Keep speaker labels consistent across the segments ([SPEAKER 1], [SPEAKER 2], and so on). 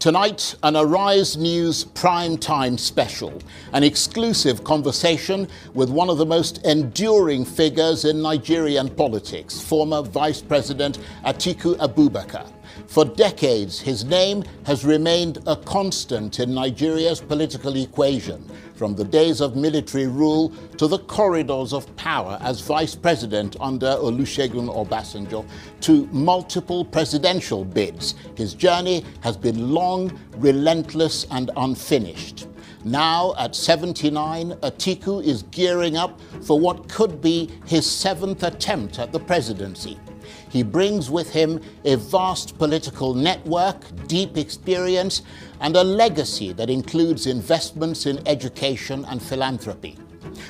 [SPEAKER 1] Tonight, an Arise News prime time special, an exclusive conversation with one of the most enduring figures in Nigerian politics, former Vice President Atiku Abubakar. For decades, his name has remained a constant in Nigeria's political equation, from the days of military rule to the corridors of power as vice president under Olusegun Obasanjo to multiple presidential bids. His journey has been long, relentless, and unfinished. Now, at 79, Atiku is gearing up for what could be his 7th attempt at the presidency. He brings with him a vast political network, deep experience, and a legacy that includes investments in education and philanthropy.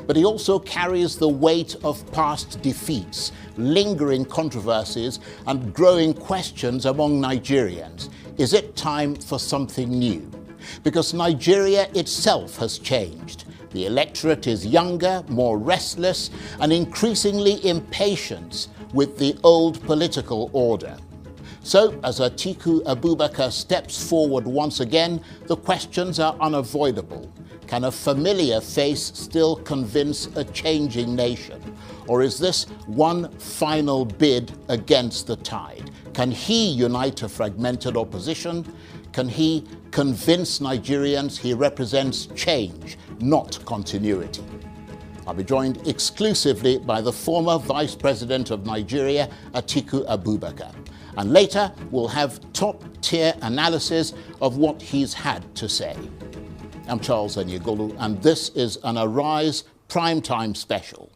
[SPEAKER 1] But he also carries the weight of past defeats, lingering controversies, and growing questions among Nigerians. Is it time for something new? Because Nigeria itself has changed. The electorate is younger, more restless, and increasingly impatient with the old political order. So, as Atiku Abubakar steps forward once again, the questions are unavoidable. Can a familiar face still convince a changing nation? Or is this one final bid against the tide? Can he unite a fragmented opposition? Can he convince Nigerians he represents change, not continuity? I'll be joined exclusively by the former Vice President of Nigeria, Atiku Abubakar. And later, we'll have top-tier analysis of what he's had to say. I'm Charles Enyegolu, and this is an Arise Primetime Special.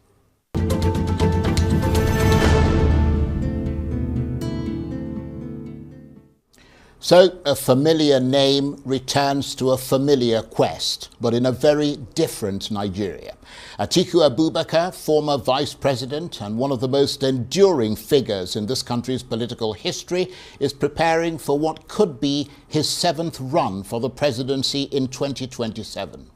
[SPEAKER 1] So, a familiar name returns to a familiar quest, but in a very different Nigeria. Atiku Abubakar, former vice president and one of the most enduring figures in this country's political history, is preparing for what could be his 7th run for the presidency in 2027.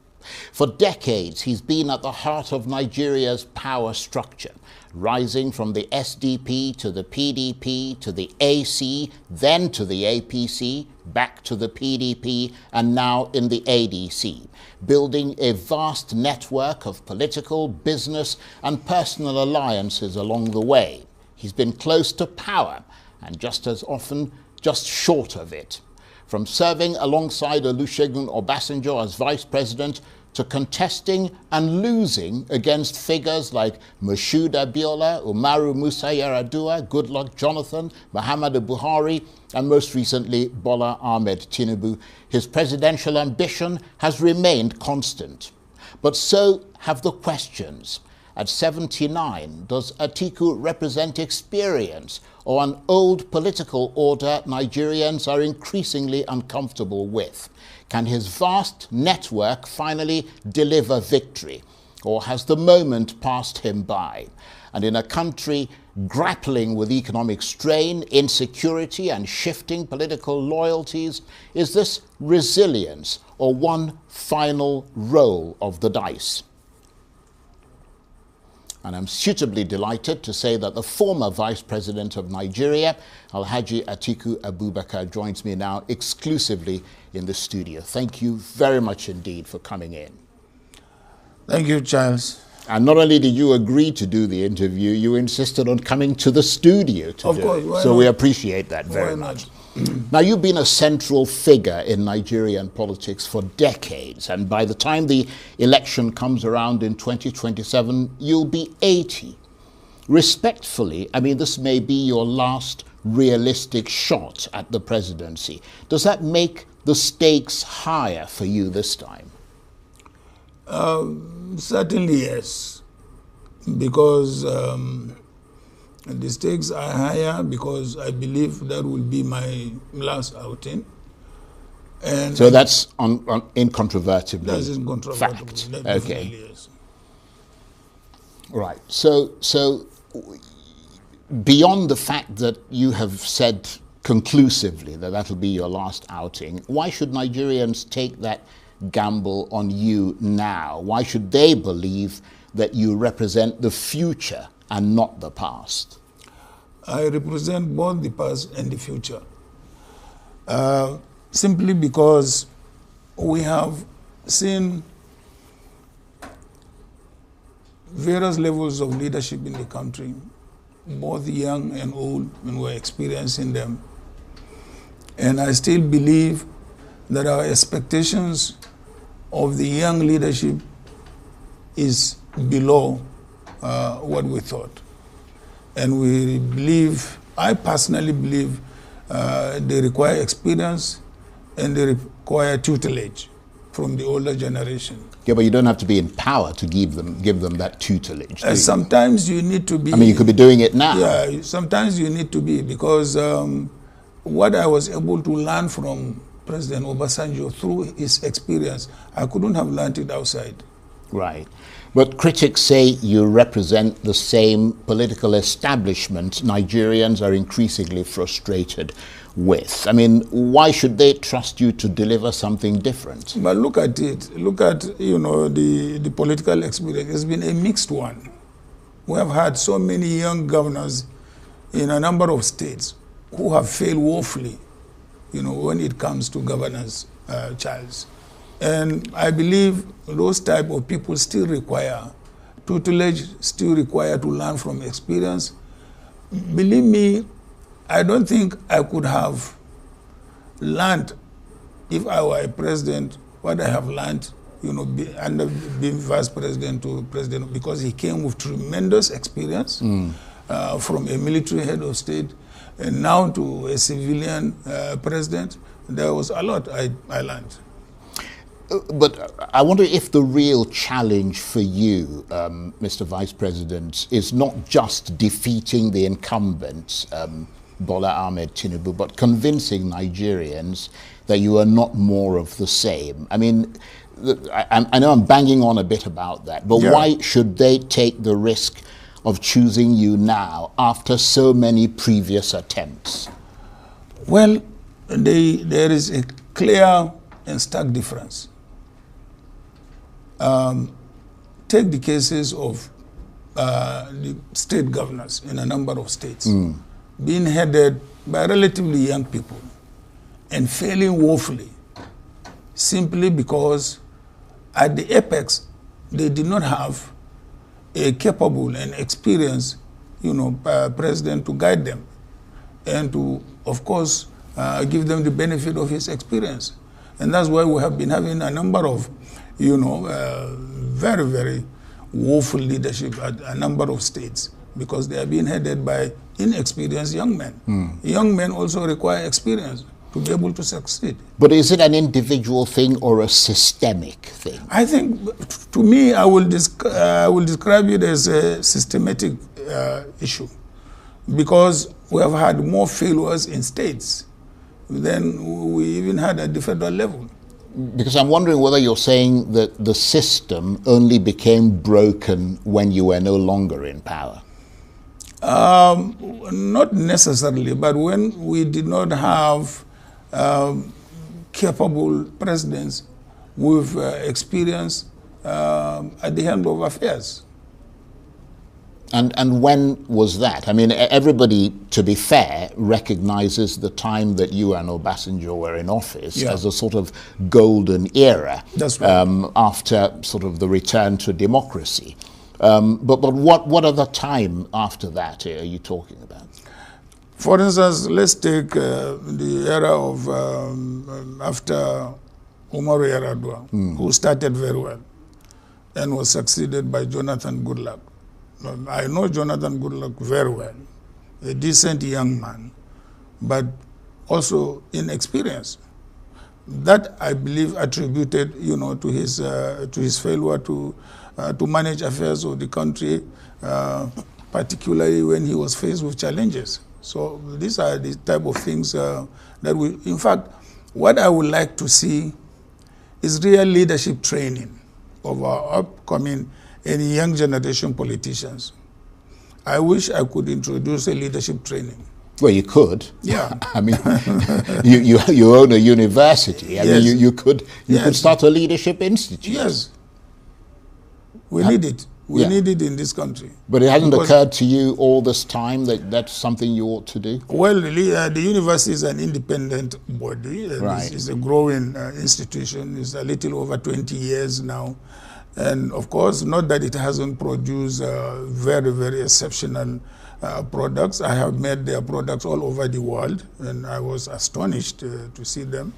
[SPEAKER 1] For decades, he's been at the heart of Nigeria's power structure, rising from the SDP to the PDP to the AC, then to the APC, back to the PDP, and now in the ADC, building a vast network of political, business, and personal alliances along the way. He's been close to power, and just as often, just short of it. From serving alongside Olusegun Obasanjo as vice president to contesting and losing against figures like Moshood Abiola, Umaru Musa Yar'Adua, Goodluck Jonathan, Muhammadu Buhari, and most recently Bola Ahmed Tinubu, his presidential ambition has remained constant. But so have the questions. At 79, does Atiku represent experience or an old political order Nigerians are increasingly uncomfortable with? Can his vast network finally deliver victory? Or has the moment passed him by? And in a country grappling with economic strain, insecurity, and shifting political loyalties, is this resilience or one final roll of the dice? And I'm suitably delighted to say that the former Vice President of Nigeria, Alhaji Atiku Abubakar, joins me now exclusively in the studio. Thank you very much indeed for coming in.
[SPEAKER 2] Thank you, Charles.
[SPEAKER 1] And not only did you agree to do the interview, you insisted on coming to the studio to do it. So we appreciate that very much. Now, you've been a central figure in Nigerian politics for decades, and by the time the election comes around in 2027, you'll be 80. Respectfully, I mean, this may be your last realistic shot at the presidency. Does that make the stakes higher for you this time?
[SPEAKER 2] Certainly, yes, because the stakes are higher because I believe that will be my last outing. And
[SPEAKER 1] so that's incontrovertibly
[SPEAKER 2] that's incontrovertible.
[SPEAKER 1] Fact.
[SPEAKER 2] That
[SPEAKER 1] Okay.
[SPEAKER 2] Yes.
[SPEAKER 1] Right. So beyond the fact that you have said conclusively that that'll be your last outing, why should Nigerians take that gamble on you now? Why should they believe that you represent the future and not the past?
[SPEAKER 2] I represent both the past and the future. simply because we have seen various levels of leadership in the country, both young and old, and we're experiencing them. And I still believe that our expectations of the young leadership is below what we thought. And we believe, I personally believe, they require experience and they require tutelage from the older generation.
[SPEAKER 1] Yeah, but you don't have to be in power to give them that tutelage.
[SPEAKER 2] Sometimes you need to be.
[SPEAKER 1] I mean, you could be doing it now.
[SPEAKER 2] Yeah, sometimes you need to be, because what I was able to learn from President Obasanjo through his experience, I couldn't have learned it outside.
[SPEAKER 1] Right. But critics say you represent the same political establishment Nigerians are increasingly frustrated with. I mean, why should they trust you to deliver something different?
[SPEAKER 2] But look at it. Look at, the political experience. It's been a mixed one. We have had so many young governors in a number of states who have failed woefully, when it comes to governance, Charles. And I believe those type of people still require tutelage, still require to learn from experience. Believe me, I don't think I could have learned, if I were a president, what I have learned, under being vice president to president, because he came with tremendous experience from a military head of state and now to a civilian president. There was a lot I learned.
[SPEAKER 1] But I wonder if the real challenge for you, Mr. Vice President, is not just defeating the incumbent, Bola Ahmed Tinubu, but convincing Nigerians that you are not more of the same. I mean, I know I'm banging on a bit about that, but why should they take the risk of choosing you now after so many previous attempts?
[SPEAKER 2] Well, there is a clear and stark difference. Take the cases of the state governors in a number of states being headed by relatively young people and failing woefully simply because at the apex they did not have a capable and experienced president to guide them and to, of course, give them the benefit of his experience. And that's why we have been having a number of very, very woeful leadership at a number of states, because they are being headed by inexperienced young men. Young men also require experience to be able to succeed.
[SPEAKER 1] But is it an individual thing or a systemic thing?
[SPEAKER 2] I think, to me, I will describe it as a systematic issue, because we have had more failures in states than we even had at the federal level.
[SPEAKER 1] Because I'm wondering whether you're saying that the system only became broken when you were no longer in power.
[SPEAKER 2] Not necessarily, but when we did not have capable presidents with experience at the helm of affairs.
[SPEAKER 1] And when was that? I mean, everybody, to be fair, recognizes the time that you and Obasanjo were in office as a sort of golden era.
[SPEAKER 2] That's right.
[SPEAKER 1] After sort of the return to democracy. But what other time after that are you talking about?
[SPEAKER 2] For instance, let's take the era of after Umaru Yar'Adua, who started very well and was succeeded by Jonathan Goodluck. I know Jonathan Goodluck very well, a decent young man, but also inexperienced. That, I believe, attributed, to his failure to manage affairs of the country, particularly when he was faced with challenges. So these are the type of things that we, in fact, what I would like to see is real leadership training of our upcoming and young generation politicians. I wish I could introduce a leadership training.
[SPEAKER 1] Well, you could.
[SPEAKER 2] Yeah.
[SPEAKER 1] I mean, you own a university. I mean, you could start a leadership institute.
[SPEAKER 2] Yes. We need it. We need it in this country.
[SPEAKER 1] But it hasn't occurred to you all this time that that's something you ought to do?
[SPEAKER 2] Well, really, the university is an independent body.
[SPEAKER 1] Right.
[SPEAKER 2] It's a growing institution. It's a little over 20 years now. And of course, not that it hasn't produced very, very exceptional products. I have met their products all over the world, and I was astonished to see them.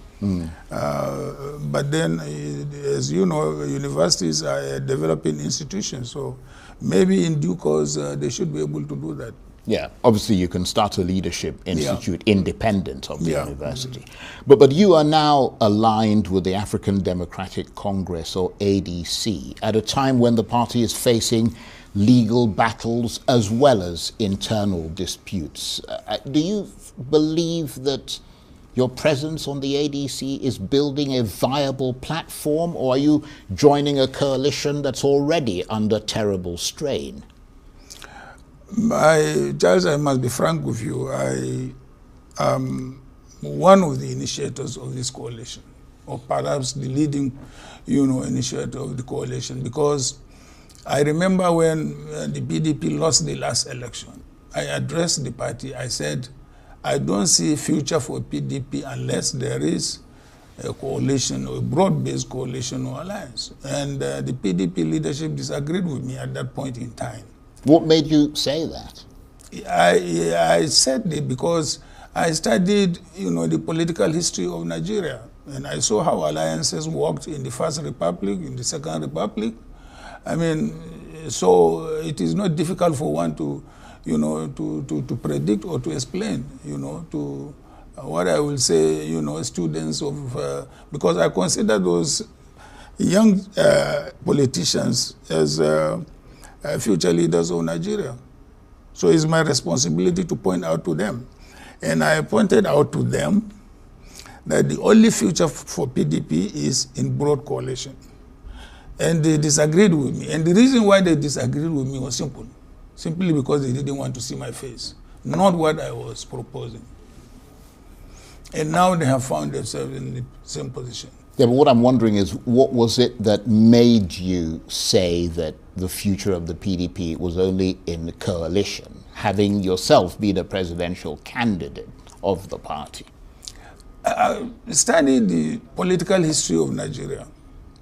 [SPEAKER 2] But then, as you know, universities are developing institutions, so maybe in due course they should be able to do that.
[SPEAKER 1] Yeah, obviously you can start a leadership institute independent of the university. But you are now aligned with the African Democratic Congress, or ADC, at a time when the party is facing legal battles as well as internal disputes. Do you believe that your presence on the ADC is building a viable platform, or are you joining a coalition that's already under terrible strain?
[SPEAKER 2] Charles, I must be frank with you. I am one of the initiators of this coalition, or perhaps the leading, initiator of the coalition, because I remember when the PDP lost the last election, I addressed the party. I said, I don't see a future for PDP unless there is a coalition, or a broad-based coalition or alliance. And the PDP leadership disagreed with me at that point in time.
[SPEAKER 1] What made you say that?
[SPEAKER 2] I said it because I studied, the political history of Nigeria, and I saw how alliances worked in the First Republic, in the Second Republic. I mean, so it is not difficult for one to, to predict or to explain, to what I will say, students of, because I consider those young politicians as future leaders of Nigeria. So it's my responsibility to point out to them. And I pointed out to them that the only future for PDP is in broad coalition. And they disagreed with me. And the reason why they disagreed with me was simple. Simply because they didn't want to see my face, not what I was proposing. And now they have found themselves in the same position.
[SPEAKER 1] Yeah, but what I'm wondering is, what was it that made you say that the future of the PDP was only in coalition, having yourself been a presidential candidate of the party?
[SPEAKER 2] I studied the political history of Nigeria.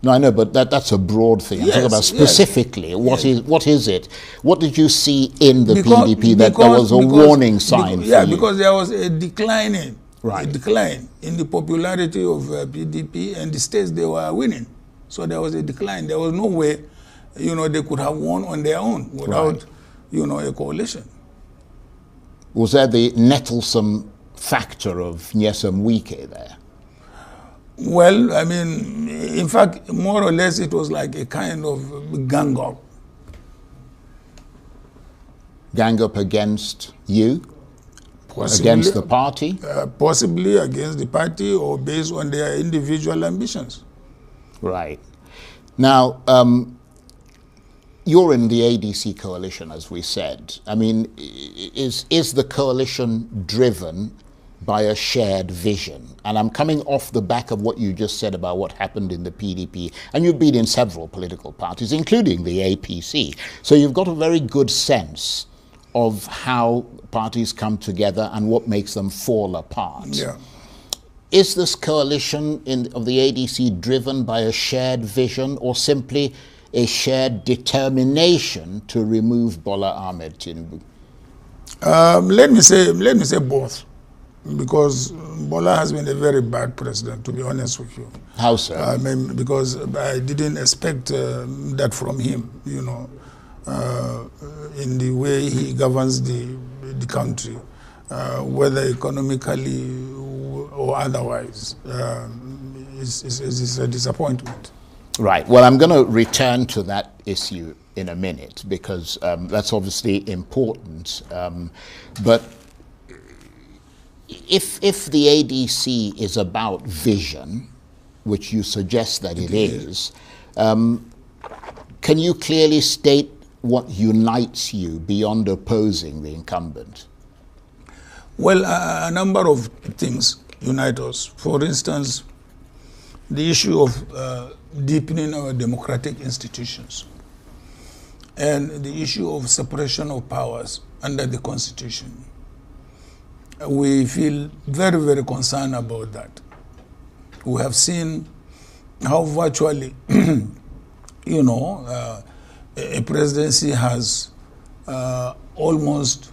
[SPEAKER 1] No, I know, but that's a broad thing. I'm talking about specifically, what is it? What did you see in the PDP that there was a warning sign for you?
[SPEAKER 2] Because there was a decline in the popularity of PDP and the states they were winning. So there was a decline. There was no way, they could have won on their own without, a coalition.
[SPEAKER 1] Was there the nettlesome factor of Nyesom Wike there?
[SPEAKER 2] Well, I mean, in fact, more or less it was like a kind of gang up.
[SPEAKER 1] Gang up against you? Possibly, against the party?
[SPEAKER 2] Possibly against the party, or based on their individual ambitions.
[SPEAKER 1] Right. Now, you're in the ADC coalition, as we said. I mean, is the coalition driven by a shared vision? And I'm coming off the back of what you just said about what happened in the PDP. And you've been in several political parties, including the APC. So you've got a very good sense of how parties come together and what makes them fall apart.
[SPEAKER 2] Yeah.
[SPEAKER 1] Is this coalition of the ADC driven by a shared vision, or simply a shared determination to remove Bola Ahmed Tinubu?
[SPEAKER 2] Let me say both, because Bola has been a very bad president, to be honest with you.
[SPEAKER 1] How so?
[SPEAKER 2] Because I didn't expect that from him, in the way he governs the country, whether economically or otherwise. It's a disappointment.
[SPEAKER 1] Right. Well, I'm going to return to that issue in a minute, because that's obviously important. But if the ADC is about vision, which you suggest that it is, can you clearly state what unites you beyond opposing the incumbent?
[SPEAKER 2] Well, a number of things unite us. For instance, the issue of deepening our democratic institutions. and the issue of separation of powers under the Constitution. We feel very, very concerned about that. We have seen how virtually, you know, a presidency has almost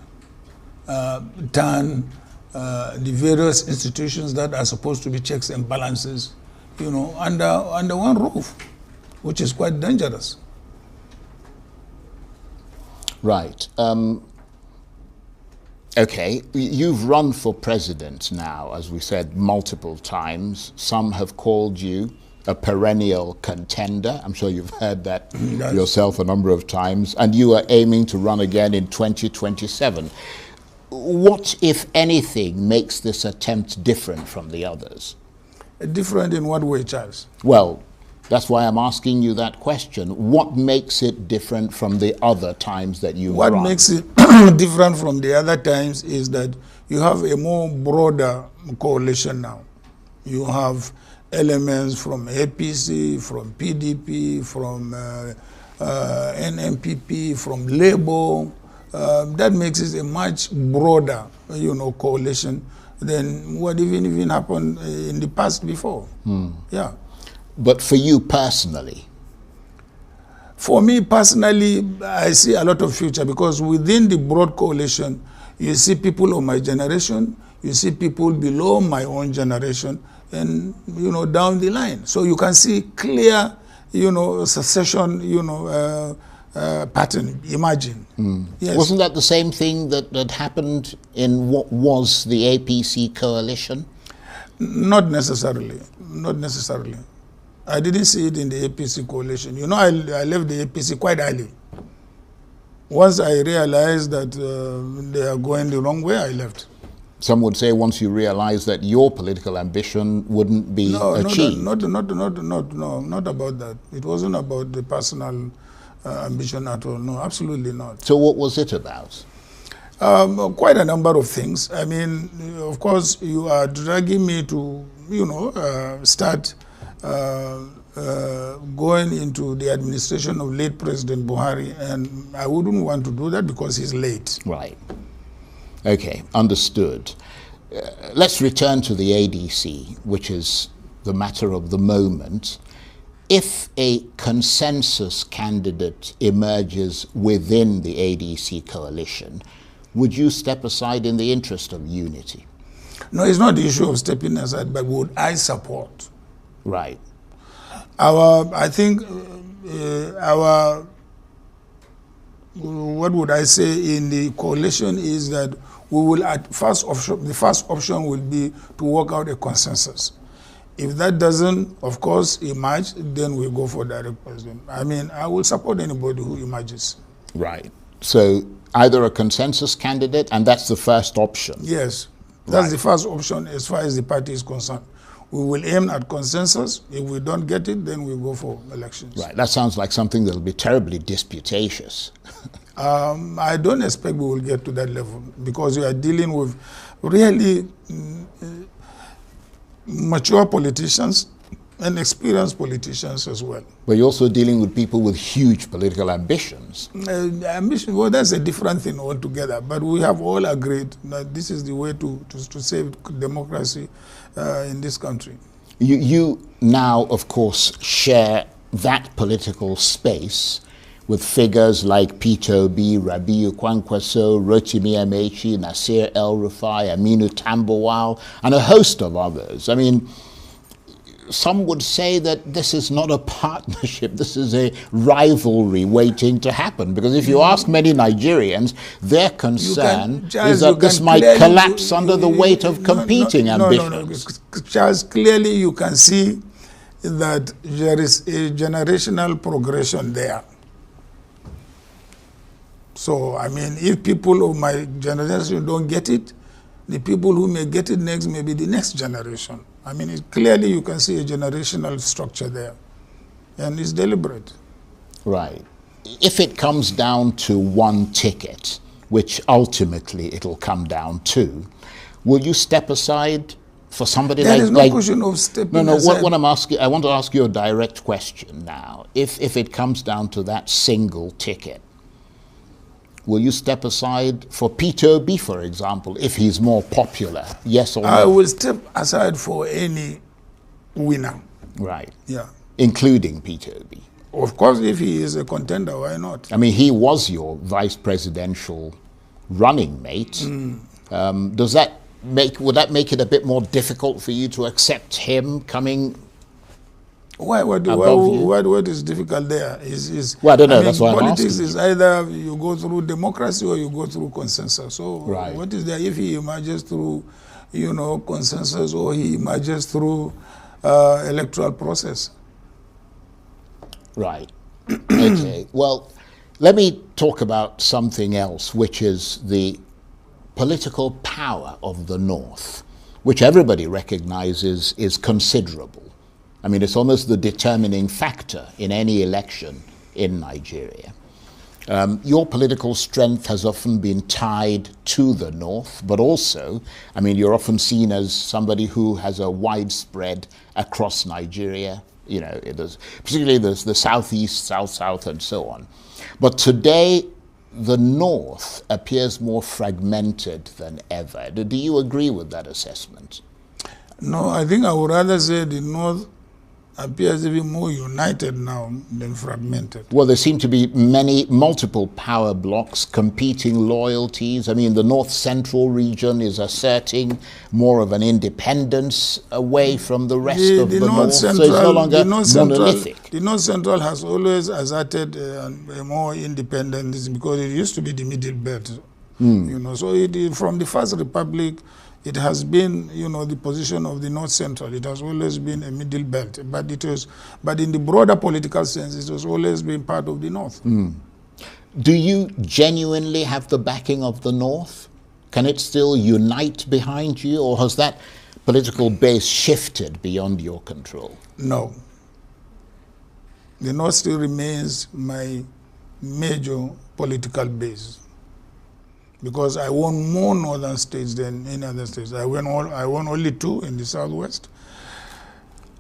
[SPEAKER 2] turned the various institutions that are supposed to be checks and balances, you know, under one roof, which is quite dangerous.
[SPEAKER 1] Right. Okay, you've run for president now, as we said, multiple times. Some have called you a perennial contender. I'm sure you've heard that yourself a number of times. And you are aiming to run again in 2027. What, if anything, makes this attempt different from the others?
[SPEAKER 2] Different in what way, Charles?
[SPEAKER 1] Well, that's why I'm asking you that question. What makes it different from the other times that you've run?
[SPEAKER 2] What makes it different from the other times is that you have a more broader coalition now. You have elements from APC, from PDP, from NMPP, from Labour. That makes it a much broader, you know, coalition than what even happened in the past before. Yeah.
[SPEAKER 1] But for you personally?
[SPEAKER 2] For me personally, I see a lot of future because within the broad coalition, you see people of my generation, you see people below my own generation, and, you know, down the line. So you can see clear, you know, succession, you know, pattern, imagine. Yes.
[SPEAKER 1] Wasn't that the same thing that happened in what was the APC coalition?
[SPEAKER 2] Not necessarily, not necessarily. I didn't see it in the APC coalition. You know, I left the APC quite early. Once I realized that they are going the wrong way, I left.
[SPEAKER 1] Some would say once you realize that your political ambition wouldn't be achieved.
[SPEAKER 2] Not about that. It wasn't about the personal ambition at all. No, absolutely not.
[SPEAKER 1] So what was it about?
[SPEAKER 2] Quite a number of things. I mean, of course, you are dragging me to, you know, start going into the administration of late President Buhari, and I wouldn't want to do that because he's late.
[SPEAKER 1] Right. Okay, understood. Let's return to the ADC, which is the matter of the moment. If a consensus candidate emerges within the ADC coalition, would you step aside in the interest of unity?
[SPEAKER 2] No, it's not the issue of stepping aside, but would I support?
[SPEAKER 1] Right.
[SPEAKER 2] I think what would I say in the coalition is that we will the first option will be to work out a consensus. If that doesn't, of course, emerge, then we go for direct president. I mean, I will support anybody who emerges.
[SPEAKER 1] Right. So either a consensus candidate, and that's the first option.
[SPEAKER 2] Yes, that's the first option as far as the party is concerned. We will aim at consensus. If we don't get it, then we go for elections.
[SPEAKER 1] Right. That sounds like something that will be terribly disputatious.
[SPEAKER 2] I don't expect we will get to that level because we are dealing with really mature politicians and experienced politicians as well.
[SPEAKER 1] But you're also dealing with people with huge political ambitions.
[SPEAKER 2] Well, that's a different thing altogether. But we have all agreed that this is the way to save democracy in this country.
[SPEAKER 1] You now, of course, share that political space with figures like Peter Obi, Rabiu Kwankwaso, Rotimi Amechi, Nasir El-Rufai, Aminu Tambuwal, and a host of others. I mean, some would say that this is not a partnership, this is a rivalry waiting to happen. Because if you ask many Nigerians, their concern is that this might collapse under the weight of competing ambitions.
[SPEAKER 2] No, Charles, clearly you can see that there is a generational progression there. So, I mean, if people of my generation don't get it, the people who may get it next may be the next generation. I mean, clearly you can see a generational structure there, and it's deliberate.
[SPEAKER 1] Right. If it comes down to one ticket, which ultimately it'll come down to, will you step aside for somebody
[SPEAKER 2] there
[SPEAKER 1] like...
[SPEAKER 2] There is no question of stepping aside.
[SPEAKER 1] What I'm asking, I want to ask you a direct question now. If it comes down to that single ticket, Will you step aside for Peter Obi, for example, if he's more popular? Yes or no?
[SPEAKER 2] I will step aside for any winner.
[SPEAKER 1] Right.
[SPEAKER 2] Yeah.
[SPEAKER 1] Including Peter Obi.
[SPEAKER 2] Of course, if he is a contender, why not?
[SPEAKER 1] I mean, he was your vice presidential running mate. Would that make it a bit more difficult for you to accept him coming?
[SPEAKER 2] Why? What is difficult there?
[SPEAKER 1] Well, I don't know. That's why I'm asking.
[SPEAKER 2] Politics is either you go through democracy or you go through consensus. So
[SPEAKER 1] right.
[SPEAKER 2] What is there if he emerges through, consensus, or he emerges through electoral process?
[SPEAKER 1] Right. Okay. Well, let me talk about something else, which is the political power of the North, which everybody recognizes is considerable. I mean, it's almost the determining factor in any election in Nigeria. Your political strength has often been tied to the North, but also, I mean, you're often seen as somebody who has a widespread across Nigeria, particularly the Southeast, South, and so on. But today, the North appears more fragmented than ever. Do you agree with that assessment?
[SPEAKER 2] No, I think I would rather say the North appears to be more united now than fragmented.
[SPEAKER 1] Well, there seem to be multiple power blocks, competing loyalties. I mean, the North Central region is asserting more of an independence away from the rest of the North, so it's no longer monolithic.
[SPEAKER 2] The North Central has always asserted a more independence because it used to be the Middle Belt. So from the First Republic, it has been, the position of the North Central. It has always been a middle belt, but in the broader political sense, it has always been part of the North.
[SPEAKER 1] Do you genuinely have the backing of the North? Can it still unite behind you, or has that political base shifted beyond your control?
[SPEAKER 2] No. The North still remains my major political base, because I won more northern states than any other states. I won only 2 in the Southwest.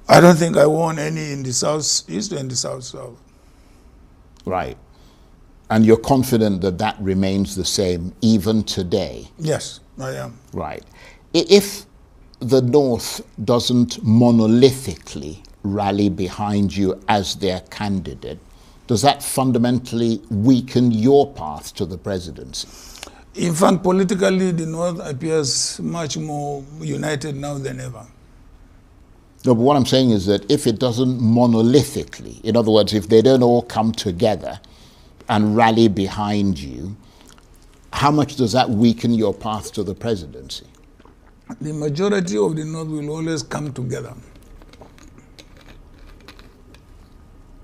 [SPEAKER 2] I don't think I won any in the Southeast and the South.
[SPEAKER 1] Right. And you're confident that that remains the same even today?
[SPEAKER 2] Yes, I am.
[SPEAKER 1] Right. If the North doesn't monolithically rally behind you as their candidate, does that fundamentally weaken your path to the presidency?
[SPEAKER 2] In fact, politically, the North appears much more united now than ever.
[SPEAKER 1] No, but what I'm saying is that if it doesn't monolithically, in other words, if they don't all come together and rally behind you, how much does that weaken your path to the presidency?
[SPEAKER 2] The majority of the North will always come together.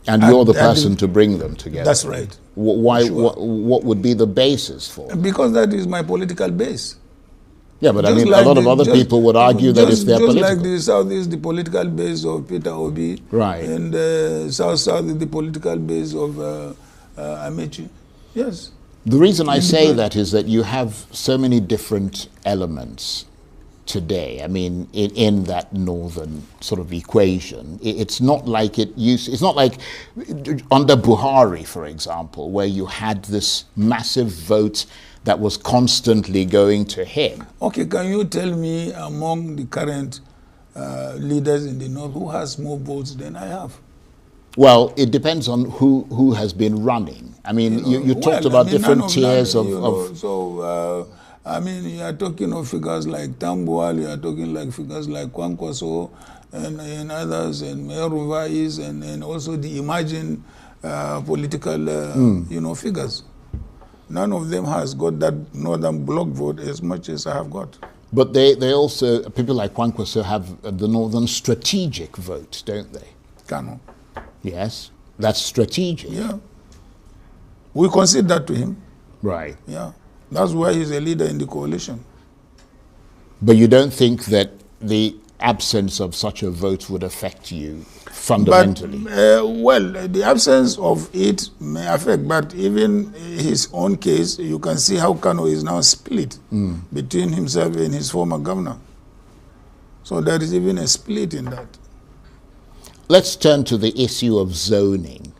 [SPEAKER 1] And you're the person to bring them together?
[SPEAKER 2] That's right.
[SPEAKER 1] Why? Sure. What would be the basis for it?
[SPEAKER 2] Because that is my political base.
[SPEAKER 1] Yeah, but I mean, a lot of other people would argue that it's their political.
[SPEAKER 2] Just like the South is the political base of Peter Obi.
[SPEAKER 1] Right.
[SPEAKER 2] And South is the political base of Amechi. Yes.
[SPEAKER 1] The reason I say that is that you have so many different elements today. I mean, in that northern sort of equation, it's not like it's not like under Buhari, for example, where you had this massive vote that was constantly going to him.
[SPEAKER 2] Okay, can you tell me among the current leaders in the North who has more votes than I have?
[SPEAKER 1] Well, it depends on who has been running. I mean, you talked about different tiers of
[SPEAKER 2] I mean, you are talking of figures like Tambuwal, you are talking like figures like Kwankwaso and others, and Mayor Ruvais, and also the emerging political, figures. None of them has got that northern bloc vote as much as I have got.
[SPEAKER 1] But they also, people like Kwankwaso have the northern strategic vote, don't they?
[SPEAKER 2] Kano.
[SPEAKER 1] Yes, that's strategic.
[SPEAKER 2] Yeah. We concede that to him.
[SPEAKER 1] Right.
[SPEAKER 2] Yeah. That's why he's a leader in the coalition.
[SPEAKER 1] But you don't think that the absence of such a vote would affect you fundamentally?
[SPEAKER 2] Well, the absence of it may affect, but even his own case, you can see how Kano is now split between himself and his former governor. So there is even a split in that.
[SPEAKER 1] Let's turn to the issue of zoning.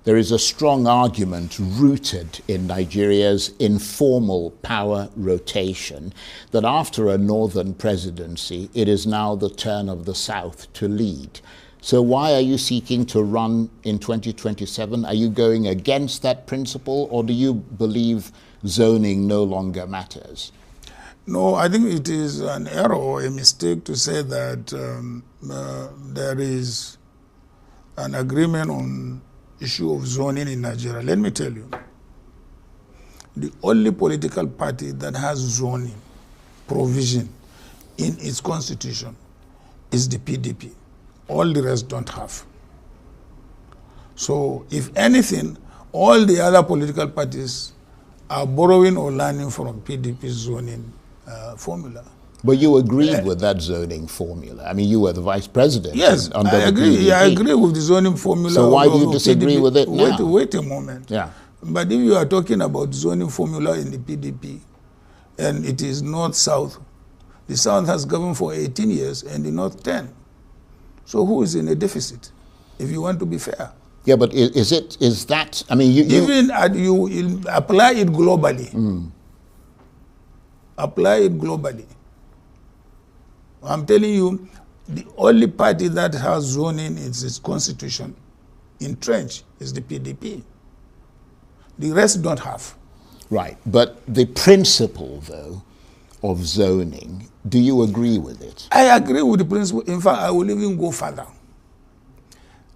[SPEAKER 1] There is a strong argument rooted in Nigeria's informal power rotation that after a northern presidency, it is now the turn of the South to lead. So why are you seeking to run in 2027? Are you going against that principle, or do you believe zoning no longer matters?
[SPEAKER 2] No, I think it is an error or a mistake to say that there is an agreement on issue of zoning in Nigeria. Let me tell you, the only political party that has zoning provision in its constitution is the PDP. All the rest don't have. So, if anything, all the other political parties are borrowing or learning from PDP's zoning formula.
[SPEAKER 1] But you agreed with that zoning formula. I mean, you were the vice president.
[SPEAKER 2] Yes,
[SPEAKER 1] under
[SPEAKER 2] I agree.
[SPEAKER 1] PDP.
[SPEAKER 2] Yeah, I agree with the zoning formula.
[SPEAKER 1] So why do you disagree
[SPEAKER 2] PDP?
[SPEAKER 1] with it now?
[SPEAKER 2] Wait a moment.
[SPEAKER 1] Yeah.
[SPEAKER 2] But if you are talking about zoning formula in the PDP, and it is North-South, the South has governed for 18 years and the North 10. So who is in a deficit, if you want to be fair?
[SPEAKER 1] Yeah, but is that, I mean,
[SPEAKER 2] you apply it globally. Apply it globally. I'm telling you, the only party that has zoning in its constitution entrenched is the PDP. The rest don't have.
[SPEAKER 1] Right, but the principle, though, of zoning, do you agree with it?
[SPEAKER 2] I agree with the principle. In fact, I will even go further.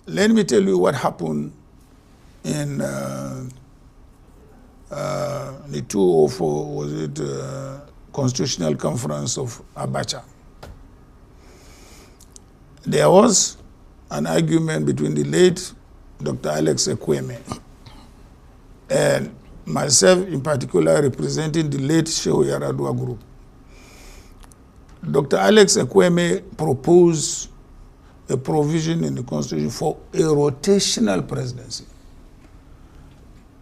[SPEAKER 2] Let me tell you what happened in the 2004, was it Constitutional Conference of Abacha. There was an argument between the late Dr. Alex Ekweme and myself in particular representing the late Shehu Yaradua group. Dr. Alex Ekweme proposed a provision in the Constitution for a rotational presidency.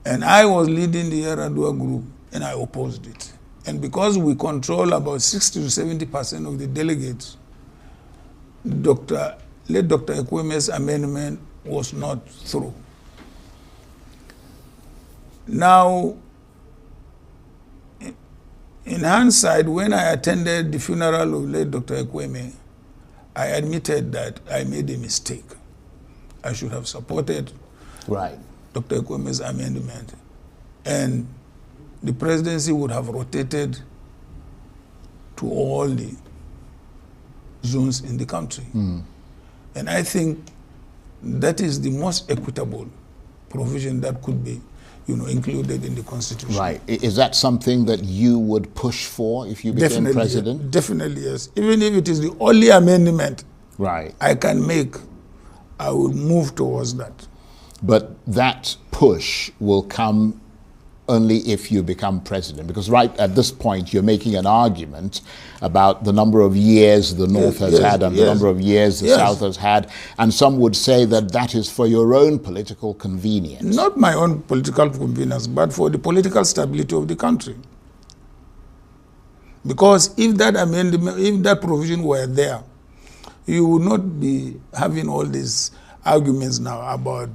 [SPEAKER 2] And I was leading the Yaradua group and I opposed it. And because we control about 60 to 70% of the delegates, late Dr. Ekweme's amendment was not through. Now, in hindsight, when I attended the funeral of late Dr. Ekweme, I admitted that I made a mistake. I should have supported Dr. Ekweme's amendment, and the presidency would have rotated to all the zones in the country. And I think that is the most equitable provision that could be, included in the Constitution.
[SPEAKER 1] Right. Is that something that you would push for if you became president?
[SPEAKER 2] Definitely, yes. Even if it is the only amendment I can make, I will move towards that.
[SPEAKER 1] But that push will come only if you become president, because right at this point you're making an argument about the number of years the North has had and the number of years the South has had, and some would say that that is for your own political convenience.
[SPEAKER 2] Not my own political convenience, but for the political stability of the country. Because if that amendment, if that provision were there, you would not be having all these arguments now about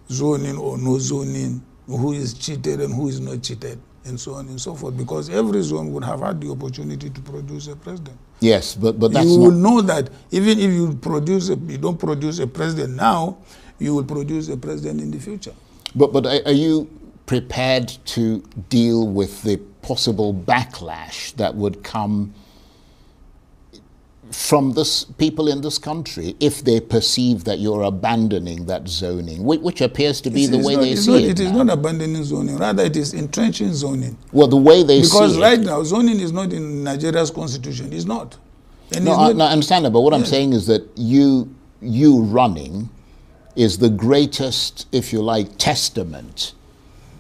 [SPEAKER 2] zoning or no zoning, who is cheated and who is not cheated, and so on and so forth, because every zone would have had the opportunity to produce a president.
[SPEAKER 1] Yes, but that's
[SPEAKER 2] you will know that even if you don't produce a president now, you will produce a president in the future.
[SPEAKER 1] But are you prepared to deal with the possible backlash that would come from people in this country if they perceive that you're abandoning that zoning, which appears to be the way they see it?
[SPEAKER 2] It is not abandoning zoning, rather it is entrenching zoning.
[SPEAKER 1] Well, the way they see it.
[SPEAKER 2] Because right now, zoning is not in Nigeria's constitution. It's not. And
[SPEAKER 1] no, I understand that, but what I'm saying is that you running is the greatest, if you like, testament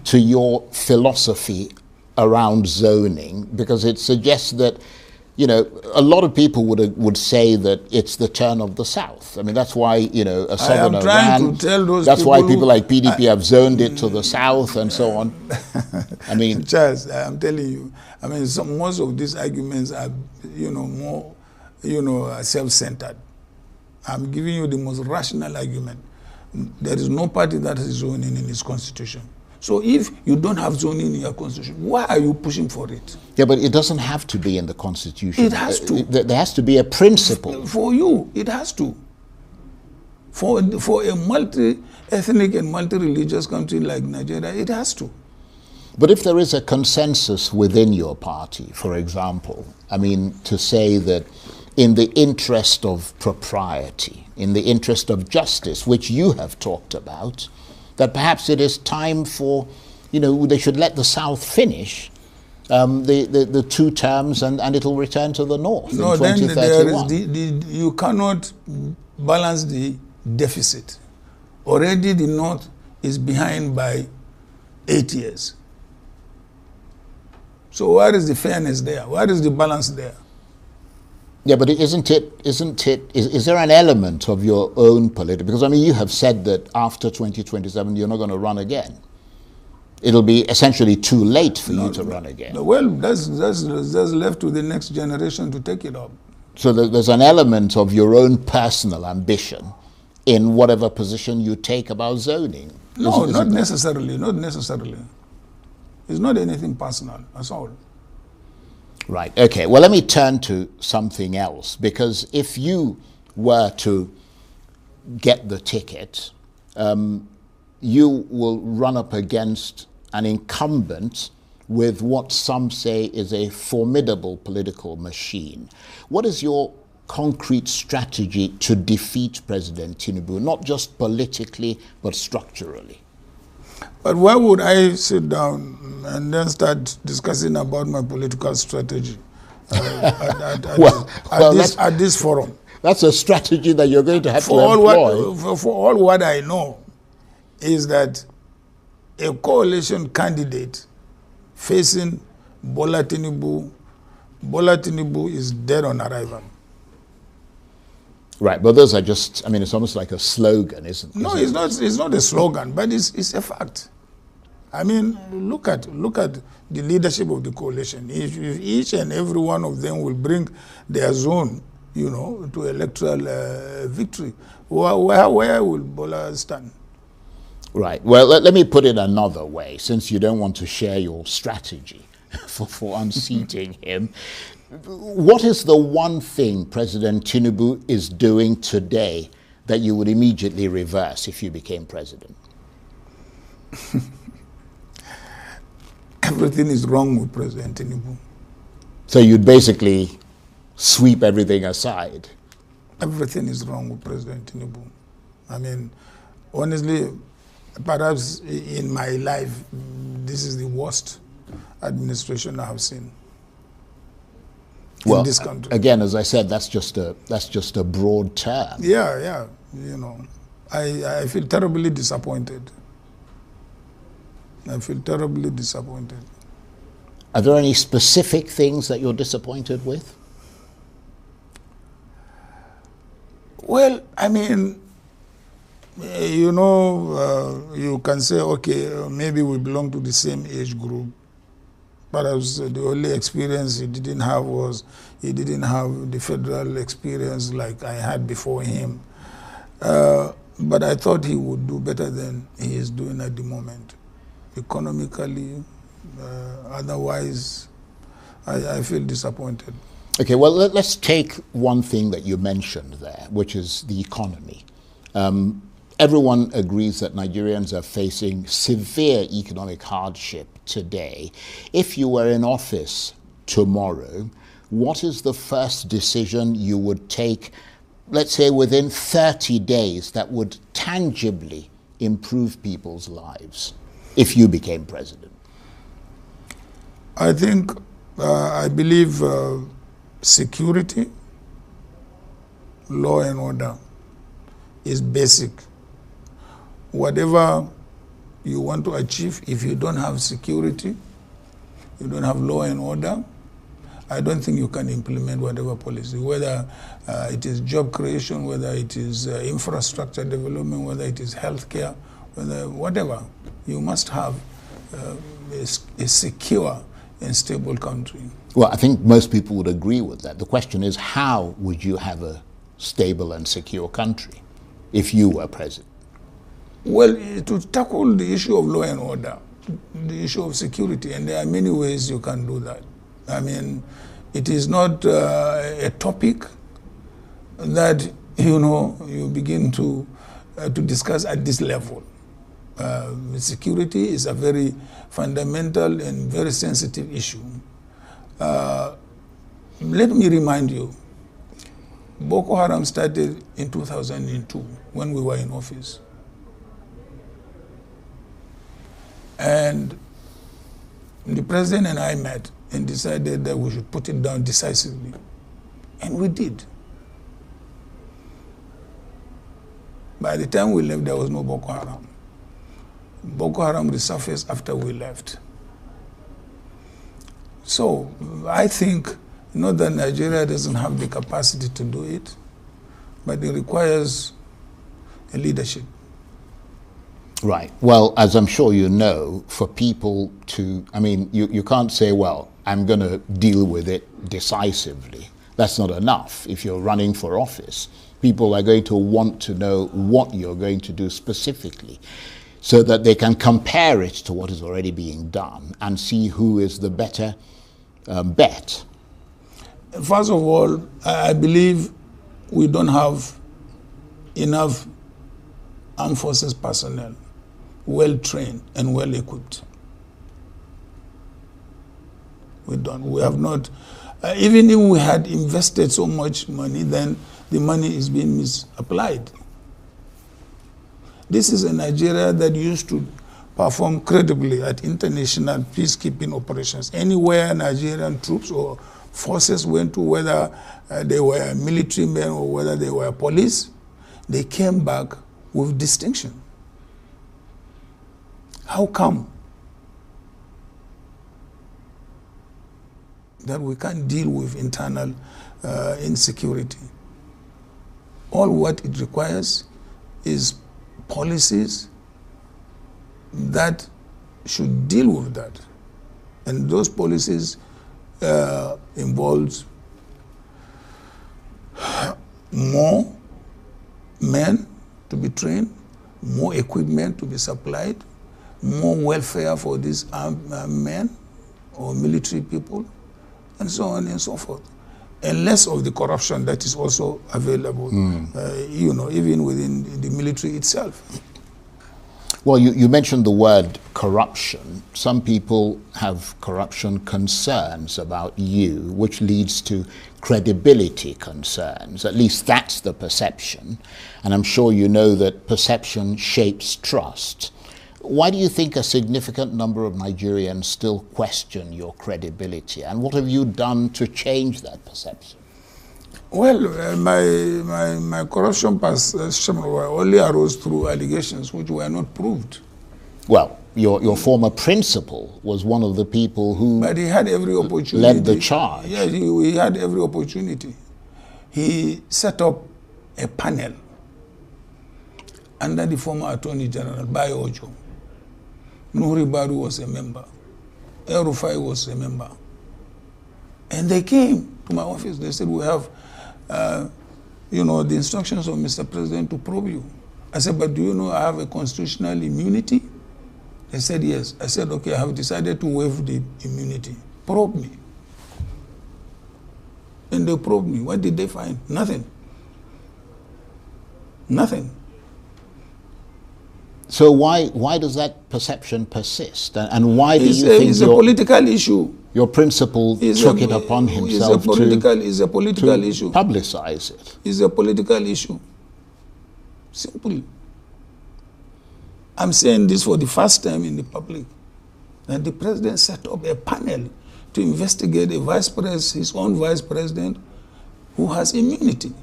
[SPEAKER 1] to your philosophy around zoning, because it suggests that, a lot of people would say that it's the turn of the South. I mean, that's why, a southerner ran. That's why people like PDP have zoned it to the South and so on. I mean,
[SPEAKER 2] Charles, I'm telling you, most of these arguments are, more, self-centered. I'm giving you the most rational argument. There is no party that has zoning in its constitution. So if you don't have zoning in your constitution, why are you pushing for it?
[SPEAKER 1] Yeah, but it doesn't have to be in the constitution.
[SPEAKER 2] It has to.
[SPEAKER 1] There has to be a principle.
[SPEAKER 2] For you, it has to. For a multi-ethnic and multi-religious country like Nigeria, it has to.
[SPEAKER 1] But if there is a consensus within your party, for example, I mean, to say that in the interest of propriety, in the interest of justice, which you have talked about, that perhaps it is time for, they should let the South finish the 2 terms and it'll return to the North in 2031.
[SPEAKER 2] Then you cannot balance the deficit. Already the North is behind by 8 years. So where is the fairness there? Where is the balance there?
[SPEAKER 1] Yeah, but is there an element of your own political, because I mean you have said that after 2027 you're not going to run again. It'll be essentially too late for you to run again.
[SPEAKER 2] Well, that's left to the next generation to take it up.
[SPEAKER 1] So there's an element of your own personal ambition in whatever position you take about zoning.
[SPEAKER 2] No, not necessarily, not necessarily. It's not anything personal, that's all.
[SPEAKER 1] Right, okay. Well, let me turn to something else, because if you were to get the ticket, you will run up against an incumbent with what some say is a formidable political machine. What is your concrete strategy to defeat President Tinubu, not just politically, but structurally?
[SPEAKER 2] But why would I sit down and then start discussing about my political strategy at this forum?
[SPEAKER 1] That's a strategy that you're going to have to employ.
[SPEAKER 2] For all what I know is that a coalition candidate facing Bola Tinubu is dead on arrival.
[SPEAKER 1] Right, but those are just, I mean, it's almost like a slogan, isn't it?
[SPEAKER 2] No, it's not a slogan, but it's a fact. I mean, look at the leadership of the coalition. If each and every one of them will bring their zone, to electoral victory, where will Bola stand?
[SPEAKER 1] Right. Well, let me put it another way, since you don't want to share your strategy for unseating him. What is the one thing President Tinubu is doing today that you would immediately reverse if you became president?
[SPEAKER 2] Everything is wrong with President Tinubu.
[SPEAKER 1] So you'd basically sweep everything aside?
[SPEAKER 2] Everything is wrong with President Tinubu. I mean, honestly, perhaps in my life, this is the worst administration I have seen.
[SPEAKER 1] Well,
[SPEAKER 2] in this country.
[SPEAKER 1] Again, as I said, that's just a broad term.
[SPEAKER 2] Yeah. I feel terribly disappointed. I feel terribly disappointed.
[SPEAKER 1] Are there any specific things that you're disappointed with?
[SPEAKER 2] Well, I mean, you can say, okay, maybe we belong to the same age group. Perhaps the only experience he didn't have was he didn't have the federal experience like I had before him. But I thought he would do better than he is doing at the moment. Economically, otherwise, I feel disappointed.
[SPEAKER 1] Okay, well, let's take one thing that you mentioned there, which is the economy. Everyone agrees that Nigerians are facing severe economic hardship today. If you were in office tomorrow, what is the first decision you would take, let's say within 30 days, that would tangibly improve people's lives if you became president?
[SPEAKER 2] I think, I believe security, law and order is basic. Whatever you want to achieve, if you don't have security, you don't have law and order, I don't think you can implement whatever policy, whether it is job creation, whether it is infrastructure development, whether it is healthcare, whatever. You must have a secure and stable country.
[SPEAKER 1] Well, I think most people would agree with that. The question is, how would you have a stable and secure country if you were president?
[SPEAKER 2] Well, to tackle the issue of law and order, the issue of security, and there are many ways you can do that. I mean, it is not a topic that, you begin to discuss at this level. Security is a very fundamental and very sensitive issue. Let me remind you, Boko Haram started in 2002 when we were in office. And the president and I met and decided that we should put it down decisively. And we did. By the time we left, there was no Boko Haram. Boko Haram resurfaced after we left. So I think not that Nigeria doesn't have the capacity to do it, but it requires a leadership.
[SPEAKER 1] Right. Well, as I'm sure you know, for people to, you can't say, well, I'm going to deal with it decisively. That's not enough. If you're running for office, people are going to want to know what you're going to do specifically so that they can compare it to what is already being done and see who is the better bet.
[SPEAKER 2] First of all, I believe we don't have enough armed forces personnel, well-trained and well-equipped. We don't. We have not. Even if we had invested so much money, then the money is being misapplied. This is a Nigeria that used to perform credibly at international peacekeeping operations. Anywhere Nigerian troops or forces went to, whether they were military men or whether they were police, they came back with distinction. How come that we can't deal with internal insecurity? All what it requires is policies that should deal with that. And those policies involves more men to be trained, more equipment to be supplied, more welfare for these armed men or military people, and so on and so forth. And less of the corruption that is also available, even within the military itself.
[SPEAKER 1] Well, you mentioned the word corruption. Some people have corruption concerns about you, which leads to credibility concerns. At least that's the perception. And I'm sure you know that perception shapes trust. Why do you think a significant number of Nigerians still question your credibility? And what have you done to change that perception?
[SPEAKER 2] Well, my corruption perception only arose through allegations which were not proved.
[SPEAKER 1] Well, your former principal was one of the people who
[SPEAKER 2] but he had every opportunity.
[SPEAKER 1] Led the charge.
[SPEAKER 2] Yeah, he had every opportunity. He set up a panel under the former Attorney General, Bayo Ojo. Nuhri Baru was a member. El Rufai was a member. And they came to my office. They said, we have the instructions of Mr. President to probe you. I said, but do you know I have a constitutional immunity? They said, yes. I said, okay, I have decided to waive the immunity. Probe me. And they probed me. What did they find? Nothing. Nothing.
[SPEAKER 1] So why does that perception persist? And why do you think
[SPEAKER 2] it's a political issue?
[SPEAKER 1] Your principal took it upon himself
[SPEAKER 2] to issue.
[SPEAKER 1] Publicize it.
[SPEAKER 2] It's a political issue. Simple. I'm saying this for the first time in the public. That the president set up a panel to investigate his own vice president who has immunity.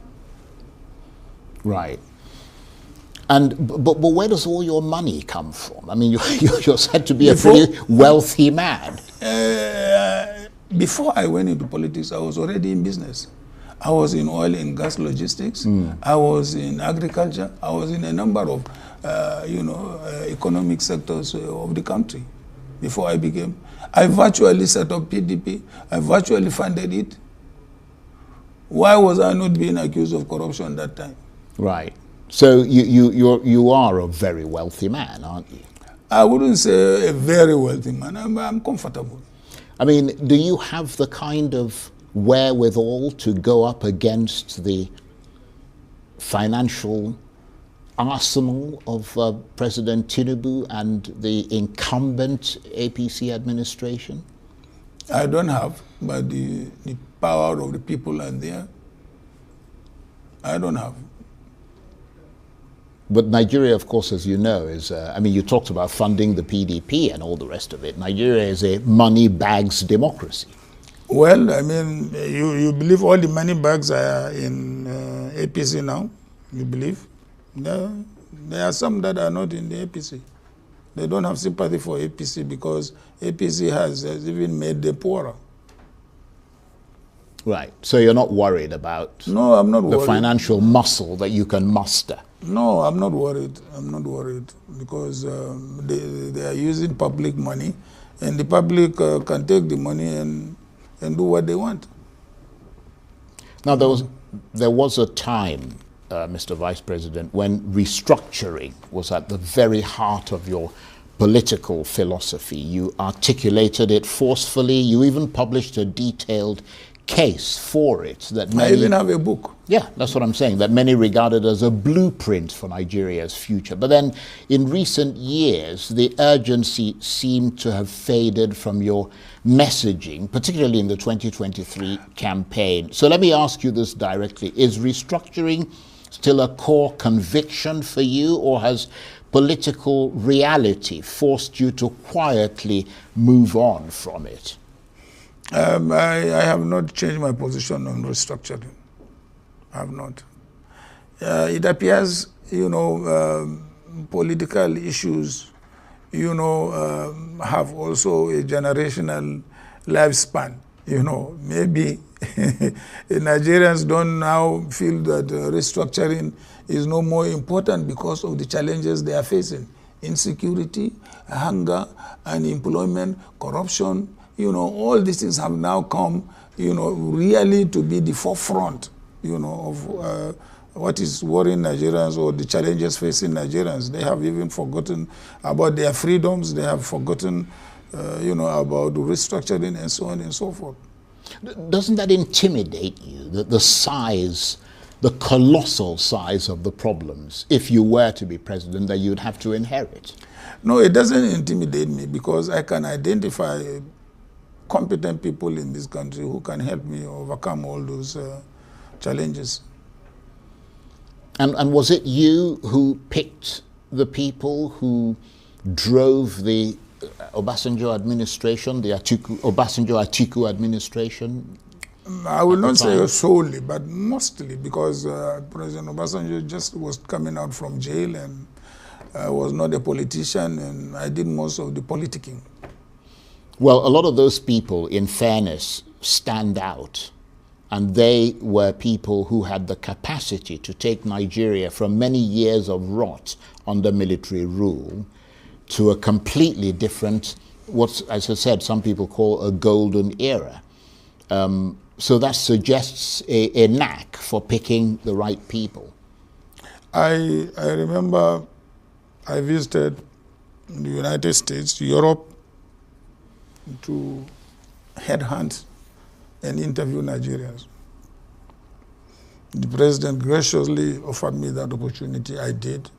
[SPEAKER 2] Right.
[SPEAKER 1] But where does all your money come from? I mean, you're said to be a pretty wealthy man.
[SPEAKER 2] Before I went into politics, I was already in business. I was in oil and gas logistics. I was in agriculture. I was in a number of, economic sectors of the country. Before I became, I virtually set up PDP. I virtually funded it. Why was I not being accused of corruption at that time?
[SPEAKER 1] Right. So you are a very wealthy man, aren't you?
[SPEAKER 2] I wouldn't say a very wealthy man. I'm comfortable.
[SPEAKER 1] I mean, do you have the kind of wherewithal to go up against the financial arsenal of President Tinubu and the incumbent APC administration?
[SPEAKER 2] I don't have, but the power of the people are there. I don't have.
[SPEAKER 1] But Nigeria, of course, as you know, is, I mean, you talked about funding the PDP and all the rest of it. Nigeria is a money bags democracy.
[SPEAKER 2] Well, I mean, you believe all the money bags are in APC now? You believe? There are some that are not in the APC. They don't have sympathy for APC because APC has even made them poorer.
[SPEAKER 1] Right. So you're not worried about
[SPEAKER 2] no, I'm not
[SPEAKER 1] the
[SPEAKER 2] worried.
[SPEAKER 1] Financial muscle that you can muster?
[SPEAKER 2] No, I'm not worried. I'm not worried because they are using public money, and the public can take the money and do what they want.
[SPEAKER 1] Now, there was a time, Mr. Vice President, when restructuring was at the very heart of your political philosophy. You articulated it forcefully. You even published a detailed case for it that many,
[SPEAKER 2] I even have a book.
[SPEAKER 1] Yeah, that's what I'm saying, that many regarded as a blueprint for Nigeria's future. But then in recent years, the urgency seemed to have faded from your messaging, particularly in the 2023 campaign. So let me ask you this directly. Is restructuring still a core conviction for you, or has political reality forced you to quietly move on from it?
[SPEAKER 2] I have not changed my position on restructuring. I have not. It appears, political issues, have also a generational lifespan. Maybe Nigerians don't now feel that restructuring is no more important because of the challenges they are facing. Insecurity, hunger, unemployment, corruption, all these things have now come, really to be the forefront, of what is worrying Nigerians or the challenges facing Nigerians. They have even forgotten about their freedoms. They have forgotten, about restructuring and so on and so forth.
[SPEAKER 1] Doesn't that intimidate you, the size, the colossal size of the problems, if you were to be president, that you'd have to inherit?
[SPEAKER 2] No, it doesn't intimidate me because I can identify competent people in this country who can help me overcome all those challenges.
[SPEAKER 1] And was it you who picked the people who drove the Obasanjo administration, the Atiku administration?
[SPEAKER 2] I will not say solely, but mostly, because President Obasanjo just was coming out from jail and was not a politician, and I did most of the politicking.
[SPEAKER 1] Well, a lot of those people, in fairness, stand out. And they were people who had the capacity to take Nigeria from many years of rot under military rule to a completely different, what, as I said, some people call a golden era. So that suggests a knack for picking the right people.
[SPEAKER 2] I remember I visited the United States, Europe, to headhunt and interview Nigerians. The president graciously offered me that opportunity. I did,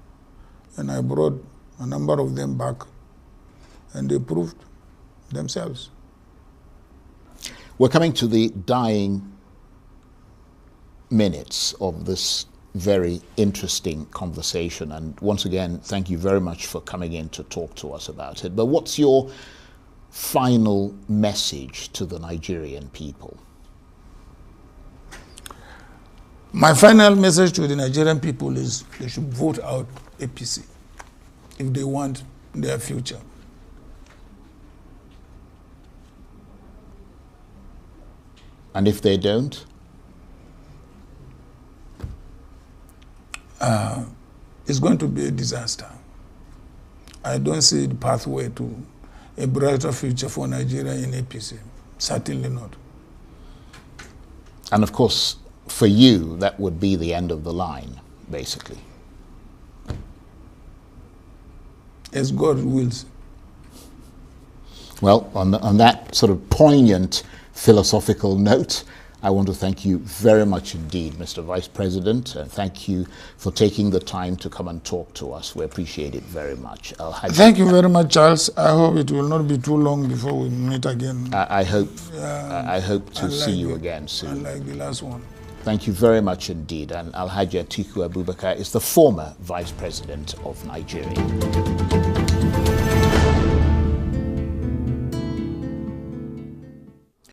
[SPEAKER 2] and I brought a number of them back, and they proved themselves.
[SPEAKER 1] We're coming to the dying minutes of this very interesting conversation, and once again, thank you very much for coming in to talk to us about it. But what's your final message to the Nigerian people?
[SPEAKER 2] My final message to the Nigerian people is they should vote out APC if they want their future.
[SPEAKER 1] And if they don't?
[SPEAKER 2] It's going to be a disaster. I don't see the pathway to a brighter future for Nigeria in APC. Certainly not.
[SPEAKER 1] And of course, for you, that would be the end of the line, basically.
[SPEAKER 2] as God wills.
[SPEAKER 1] Well, on that sort of poignant philosophical note, I want to thank you very much indeed, Mr. Vice President. Thank you for taking the time to come and talk to us. We appreciate it very much.
[SPEAKER 2] Thank you very much, Charles. I hope it will not be too long before we meet again.
[SPEAKER 1] I hope to see you again soon.
[SPEAKER 2] Unlike the last one.
[SPEAKER 1] Thank you very much indeed. And Alhaji Atiku Abubakar is the former Vice President of Nigeria.